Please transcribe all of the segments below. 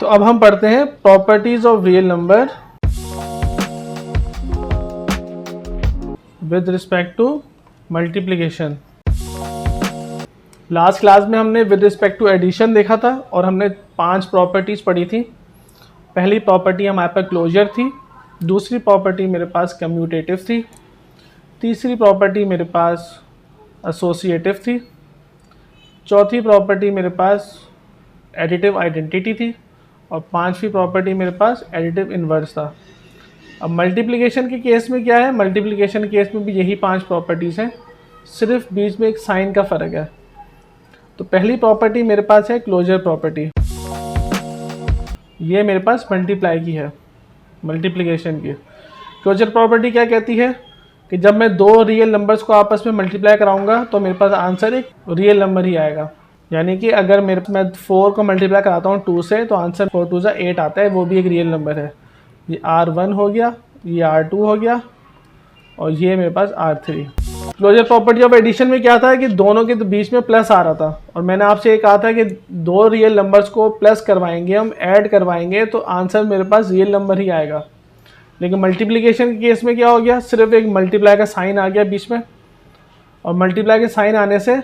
तो अब हम पढ़ते हैं properties of real number with respect to multiplication. Last class में हमने विद रिस्पेक्ट टू एडिशन देखा था और हमने 5 प्रॉपर्टीज पढ़ी थी। पहली प्रॉपर्टी हमारे पास क्लोजर थी, दूसरी प्रॉपर्टी मेरे पास कम्यूटेटिव थी, तीसरी प्रॉपर्टी मेरे पास एसोसिएटिव थी, चौथी प्रॉपर्टी मेरे पास एडिटिव आइडेंटिटी थी और पांचवी प्रॉपर्टी मेरे पास एडिटिव इन्वर्स था। अब मल्टीप्लिकेशन के केस में क्या है, मल्टीप्लिकेशन के केस में भी यही 5 प्रॉपर्टीज़ हैं, सिर्फ बीच में एक साइन का फ़र्क है। तो पहली प्रॉपर्टी मेरे पास है क्लोजर प्रॉपर्टी, ये मेरे पास मल्टीप्लाई की है, मल्टीप्लिकेशन की। क्लोजर प्रॉपर्टी क्या कहती है कि जब मैं 2 रियल नंबर्स को आपस में मल्टीप्लाई कराऊंगा तो मेरे पास आंसर एक रियल नंबर ही आएगा। यानी कि अगर मैं 4 को मल्टीप्लाई कराता हूँ 2 से तो आंसर 4 2 8 आता है, वो भी एक रियल नंबर है। ये R1 हो गया, ये R2 हो गया और ये मेरे पास R3। Closure property of addition में क्या था कि दोनों के बीच में प्लस आ रहा था और मैंने आपसे ये कहा था कि 2 रियल नंबर्स को प्लस करवाएंगे, हम ऐड करवाएंगे तो आंसर मेरे पास रियल नंबर ही आएगा। लेकिन मल्टीप्लिकेशन के केस में क्या हो गया, सिर्फ एक मल्टीप्लाई का साइन आ गया बीच में और मल्टीप्लाई के साइन आने से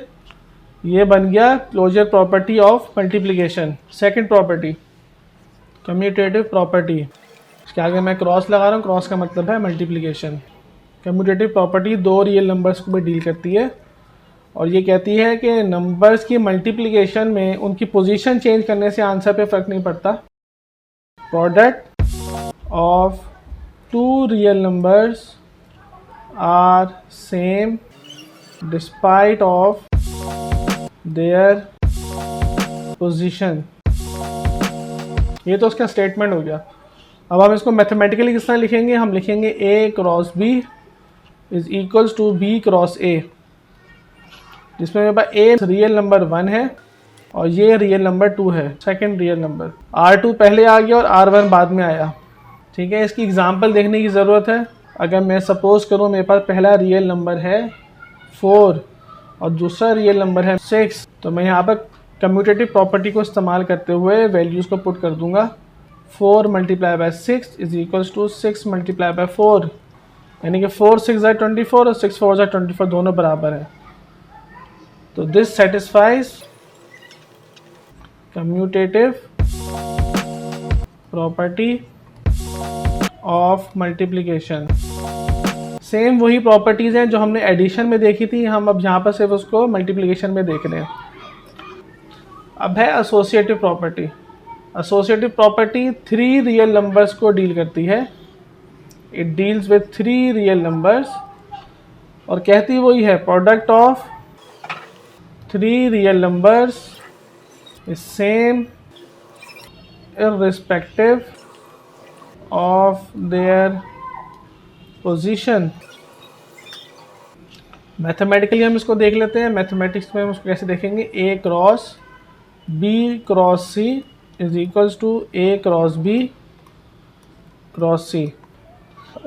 ये बन गया closure property of multiplication. Second property commutative property, इसके आगे मैं क्रॉस लगा रहा हूँ, क्रॉस का मतलब है multiplication. Commutative property 2 real numbers को भी डील करती है और ये कहती है कि नंबर्स की मल्टीप्लिकेशन में उनकी पोजीशन चेंज करने से आंसर पे फ़र्क नहीं पड़ता। Product of 2 real numbers are same despite of their position. ये तो उसका स्टेटमेंट हो गया। अब हम इसको मैथमेटिकली किस तरह लिखेंगे, हम लिखेंगे A cross B is equals to B cross A, जिसमें मेरे पास A रियल नंबर 1 है और ये रियल नंबर 2 है, सेकंड रियल नंबर। R2 पहले आ गया और R1 बाद में आया। ठीक है, इसकी एग्जांपल देखने की ज़रूरत है। अगर मैं सपोज करूँ मेरे पास पहला रियल नंबर है 4 और दूसरा रियल नंबर है 6, तो मैं यहाँ पर कम्यूटेटिव प्रॉपर्टी को इस्तेमाल करते हुए वैल्यूज़ को पुट कर दूंगा। 4 multiply by 6 is equals to 6 multiply by 4, यानी कि 4 6 ज़ा 24 और 6 4 ज़ा 24 दोनों बराबर है। तो this satisfies commutative property of multiplication. Same वही प्रॉपर्टीज़ हैं जो हमने एडिशन में देखी थी, हम अब यहाँ पर सिर्फ उसको मल्टीप्लिकेशन में देख रहे हैं। अब है associative property. Associative property 3 real numbers को डील करती है, it deals with 3 real numbers और कहती वही है product of 3 real numbers is same irrespective of their position. Mathematically हम इसको देख लेते हैं। मैथमेटिक्स में हम उसको कैसे देखेंगे, A cross B cross C is equals to A cross B cross C।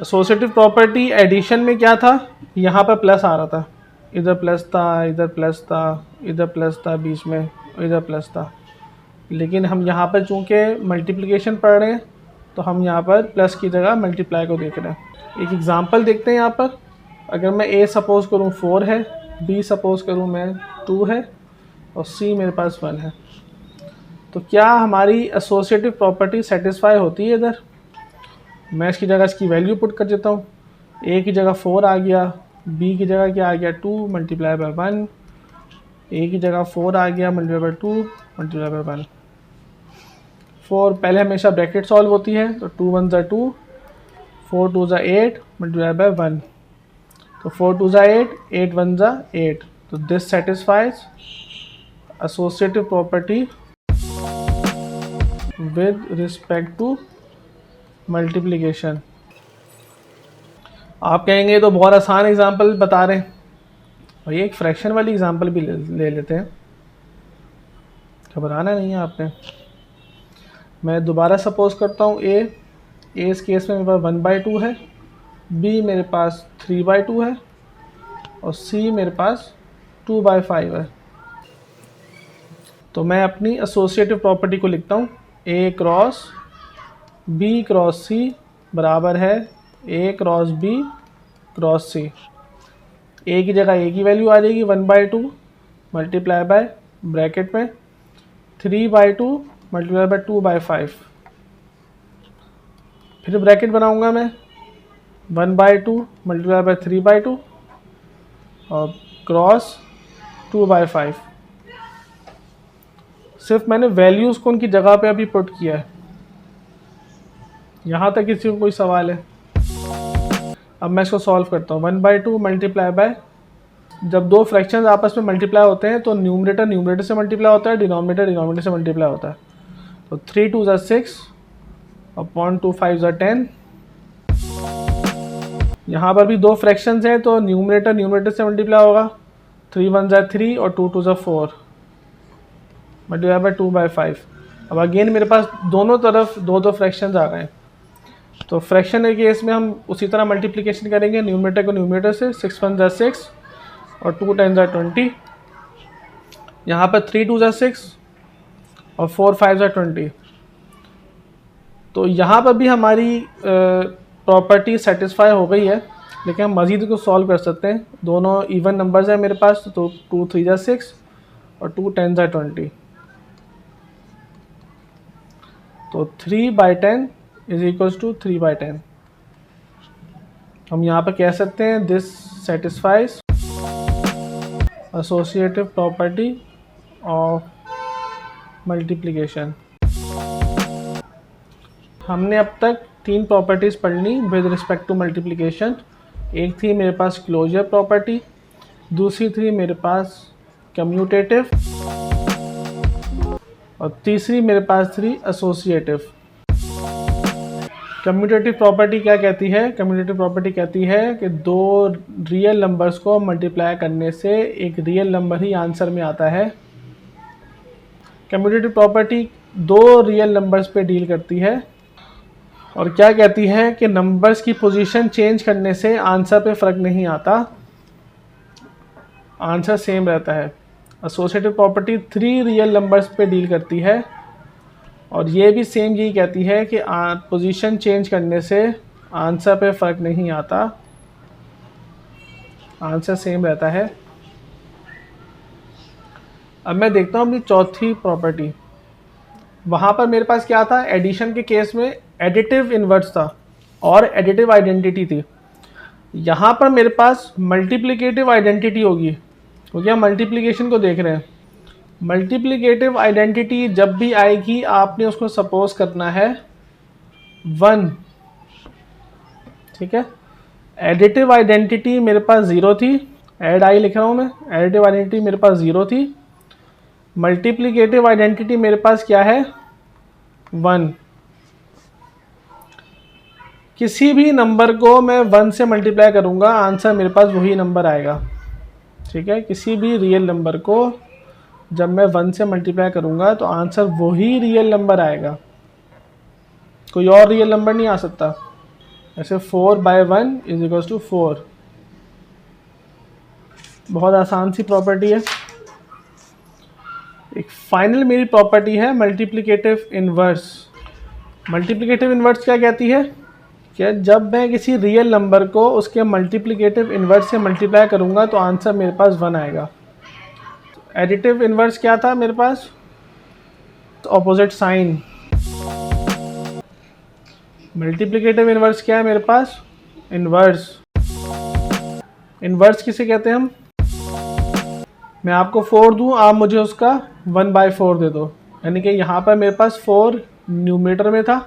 Associative property addition में क्या था, यहाँ पर प्लस आ रहा था, इधर प्लस था, इधर प्लस था, इधर प्लस था बीच में, इधर प्लस था। लेकिन हम यहाँ पर चूँकि मल्टीप्लिकेशन पढ़ रहे हैं तो हम यहाँ पर प्लस की जगह मल्टीप्लाई को देख रहे हैं। एक एग्जांपल देखते हैं यहाँ पर। अगर मैं A सपोज करूँ 4 है, B सपोज करूँ मैं 2 है और C मेरे पास 1 है, तो क्या हमारी एसोसिएटिव प्रॉपर्टी सेटिस्फाई होती है इधर। मैं इसकी जगह इसकी वैल्यू पुट कर देता हूँ। A की जगह 4 आ गया, B की जगह क्या आ गया 2 मल्टीप्लाई बाय 1, A की जगह 4 आ गया मल्टीप्लाई बाय 2 मल्टीप्लाई बाय 1। 4 पहले हमेशा ब्रैकेट सॉल्व होती है, तो 2 1 ज़ा 2, 4 2 ज़ा 8 मल्टीप्लाई बाय 1, तो 4 2 ज़ा 8, 8 1 ज़ा 8। तो this satisfies associative property with respect to multiplication. आप कहेंगे ये तो बहुत आसान एग्जांपल बता रहे हैं, और ये एक फ्रैक्शन वाली एग्जांपल भी ले लेते हैं, घबराना नहीं है आपने। मैं दोबारा सपोज करता हूँ A इस केस में मेरे पास 1/2 है, B मेरे पास 3/2 है और C मेरे पास 2/5 है। तो मैं अपनी एसोसिएटिव प्रॉपर्टी को लिखता हूँ ए क्रॉस बी क्रॉस सी बराबर है ए क्रॉस बी क्रॉस सी। ए की जगह ए की वैल्यू आ जाएगी 1/2 मल्टीप्लाई बाय ब्रैकेट में 3/2 मल्टीप्लाई बाय 2/5। फिर ब्रैकेट बनाऊंगा मैं 1/2 मल्टीप्लाई बाय 3/2 और क्रॉस 2/5। सिर्फ मैंने वैल्यूज़ को उनकी जगह पे अभी पुट किया है। यहाँ तक किसी को कोई सवाल है? अब मैं इसको सॉल्व करता हूँ। 1/2 मल्टीप्लाई बाय, जब दो फ्रैक्शंस आपस में मल्टीप्लाई होते हैं तो न्यूमरेटर न्यूमरेटर से मल्टीप्लाई होता है, डिनोमिनेटर डिनोमिनेटर से मल्टीप्लाई होता है। तो 3 2 ज़ा 6 अपॉन 2 5 ज़ा 10। यहाँ पर भी दो फ्रैक्शंस हैं तो न्यूमरेटर न्यूमरेटर से मल्टीप्लाई होगा। 3 1 ज़ा 3 और 2 2 ज़ा 4 मल्टीप्लाई बाय 2/5। अब अगेन मेरे पास दोनों तरफ दो दो फ्रैक्शंस आ गए। तो फ्रैक्शन के केस में हम उसी तरह मल्टीप्लिकेशन करेंगे, न्यूमरेटर को न्यूमरेटर से। 6 1 ज़ा 6 और 2 10 ज़ा 20। यहाँ पर 3 2 ज़ा 6 और 4 5 ज़ा 20। तो यहाँ पर भी हमारी प्रॉपर्टी सेटिस्फाई हो गई है, लेकिन हम मज़ीद को सॉल्व कर सकते हैं। दोनों इवन नंबर्स हैं मेरे पास, तो 2 3 ज़ा 6 और 2 10 ज़ा 20। तो 3/10 इज इक्वल्स टू 3/10। हम यहाँ पर कह सकते हैं this satisfies associative property of multiplication. हमने अब तक 3 प्रॉपर्टीज़ पढ़ ली विद रिस्पेक्ट टू मल्टीप्लिकेशन। एक थी मेरे पास क्लोजर प्रॉपर्टी, दूसरी थी मेरे पास कम्यूटेटिव और तीसरी मेरे पास थी एसोसिएटिव। कम्यूटेटिव प्रॉपर्टी क्या कहती है? कम्यूटेटिव प्रॉपर्टी कहती है कि दो रियल नंबर्स को मल्टीप्लाई करने से एक रियल नंबर ही आंसर में आता है। कम्यूटेटिव प्रॉपर्टी दो रियल नंबर्स पे डील करती है और क्या कहती है कि नंबर्स की पोजीशन चेंज करने से आंसर पे फ़र्क नहीं आता, आंसर सेम रहता है। एसोसिएटिव प्रॉपर्टी 3 रियल नंबर्स पे डील करती है और ये भी सेम यही कहती है कि पोजीशन चेंज करने से आंसर पे फ़र्क नहीं आता, आंसर सेम रहता है। अब मैं देखता हूँ अपनी चौथी प्रॉपर्टी। वहाँ पर मेरे पास क्या था? एडिशन के केस में एडिटिव इन्वर्स था और एडिटिव आइडेंटिटी थी। यहाँ पर मेरे पास मल्टीप्लिकेटिव आइडेंटिटी होगी, क्योंकि हम मल्टीप्लिकेशन को देख रहे हैं। मल्टीप्लिकेटिव आइडेंटिटी जब भी आएगी आपने उसको सपोज करना है 1, ठीक है। एडिटिव आइडेंटिटी मेरे पास 0 थी, एड आई लिख रहा हूँ मैं। एडिटिव आइडेंटिटी मेरे पास 0 थी। मल्टीप्लिकेटिव आइडेंटिटी मेरे पास क्या है? 1। किसी भी नंबर को मैं 1 से मल्टीप्लाई करूँगा, आंसर मेरे पास वही नंबर आएगा, ठीक है। किसी भी रियल नंबर को जब मैं 1 से मल्टीप्लाई करूँगा तो आंसर वही रियल नंबर आएगा, कोई और रियल नंबर नहीं आ सकता। ऐसे 4/1 इज इक्वल्स टू 4। बहुत आसान सी प्रॉपर्टी है। एक फाइनल मेरी प्रॉपर्टी है मल्टीप्लिकेटिव इन्वर्स। मल्टीप्लिकेटिव इन्वर्स क्या कहती है कि जब मैं किसी रियल नंबर को उसके मल्टीप्लिकेटिव इन्वर्स से मल्टीप्लाई करूँगा तो आंसर मेरे पास 1 आएगा। एडिटिव इन्वर्स क्या था मेरे पास? Opposite sign. मल्टीप्लिकेटिव इन्वर्स क्या है मेरे पास? इन्वर्स। इन्वर्स किसे कहते हैं हम? मैं आपको 4 दूँ, आप मुझे उसका 1/4 दे दो, यानी कि यहाँ पर मेरे पास 4 न्यूमरेटर में था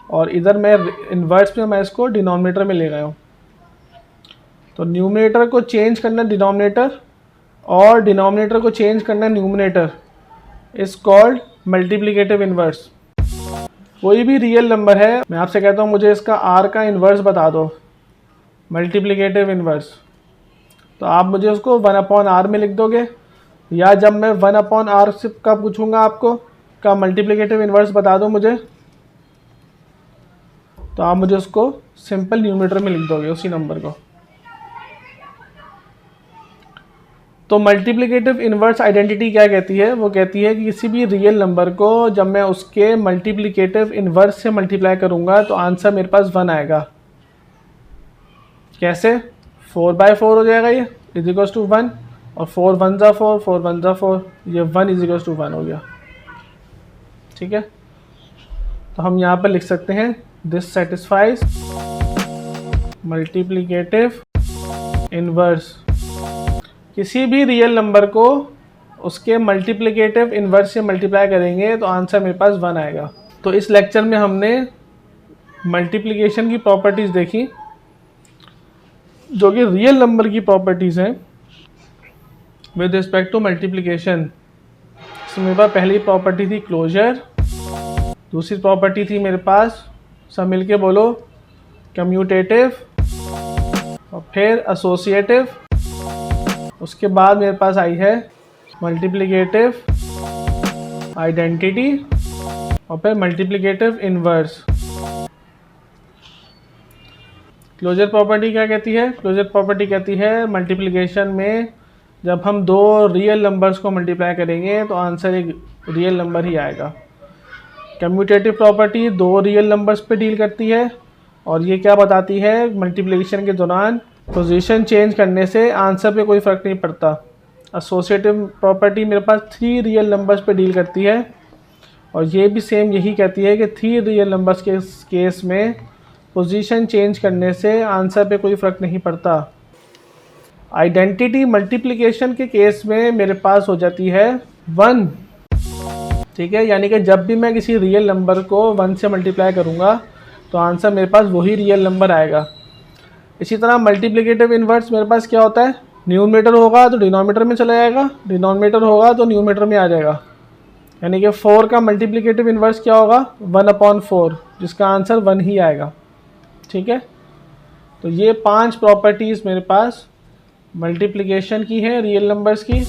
और इधर मैं इन्वर्स में मैं इसको डिनोमिनेटर में ले गया हूँ। तो न्यूमरेटर को चेंज करना डिनोमिनेटर और डिनोमिनेटर को चेंज करना numerator is called multiplicative inverse. कोई भी रियल नंबर है, मैं आपसे कहता हूँ मुझे इसका r का इन्वर्स बता दो, मल्टीप्लिकेटिव इन्वर्स, तो आप मुझे उसको 1/r में लिख दोगे। या जब मैं 1/r से का पूछूंगा आपको का मल्टीप्लिकेटिव इन्वर्स बता दो मुझे, तो आप मुझे उसको सिंपल न्यूमरेटर में लिख दोगे उसी नंबर को। तो मल्टीप्लिकेटिव इन्वर्स आइडेंटिटी क्या कहती है? वो कहती है कि किसी भी रियल नंबर को जब मैं उसके मल्टीप्लिकेटिव इन्वर्स से मल्टीप्लाई करूंगा तो आंसर मेरे पास 1 आएगा। कैसे? 4/4 हो जाएगा ये इज इक्वल्स टू 1, और 4 1 जा 4, 4 1 जा 4, ये 1 इज इक्वल्स टू 1 हो गया। ठीक है, तो हम यहाँ पर लिख सकते हैं दिस सेटिस्फाइज मल्टीप्लिकेटिव इन्वर्स। किसी भी रियल नंबर को उसके मल्टीप्लिकेटिव इन्वर्स से मल्टीप्लाई करेंगे तो आंसर मेरे पास 1 आएगा। तो इस लेक्चर में हमने मल्टीप्लिकेशन की प्रॉपर्टीज़ देखी जो कि रियल नंबर की प्रॉपर्टीज़ हैं विद रिस्पेक्ट टू मल्टीप्लिकेशन। इसमें मेरे पास पहली प्रॉपर्टी थी क्लोजर, दूसरी प्रॉपर्टी थी मेरे पास, सब मिलके बोलो, कम्यूटेटिव, और फिर एसोसिएटिव। उसके बाद मेरे पास आई है मल्टीप्लिकेटिव आइडेंटिटी और फिर मल्टीप्लिकेटिव इन्वर्स। क्लोजर प्रॉपर्टी क्या कहती है? क्लोजर प्रॉपर्टी कहती है मल्टीप्लिकेशन में जब हम दो रियल नंबर्स को मल्टीप्लाई करेंगे तो आंसर एक रियल नंबर ही आएगा। कम्यूटेटिव प्रॉपर्टी दो रियल नंबर्स पे डील करती है और ये क्या बताती है, मल्टीप्लिकेशन के दौरान पोजीशन चेंज करने से आंसर पे कोई फ़र्क नहीं पड़ता। एसोसिएटिव प्रॉपर्टी मेरे पास 3 रियल नंबर्स पे डील करती है और ये भी सेम यही कहती है कि 3 रियल नंबर्स के केस में पोजीशन चेंज करने से आंसर पे कोई फ़र्क नहीं पड़ता। आइडेंटिटी मल्टीप्लिकेशन के केस में मेरे पास हो जाती है 1। ठीक है, यानी कि जब भी मैं किसी रियल नंबर को 1 से मल्टीप्लाई करूँगा तो आंसर मेरे पास वही रियल नंबर आएगा। इसी तरह मल्टीप्लिकेटिव इन्वर्स मेरे पास क्या होता है, न्यूमरेटर होगा तो डिनोमिनेटर में चला जाएगा, डिनोमिनेटर होगा तो न्यूमरेटर में आ जाएगा। यानी कि 4 का मल्टीप्लिकेटिव इन्वर्स क्या होगा, 1/4, जिसका आंसर 1 ही आएगा। ठीक है, तो ये 5 प्रॉपर्टीज़ मेरे पास मल्टीप्लिकेशन की हैं रियल नंबर्स की।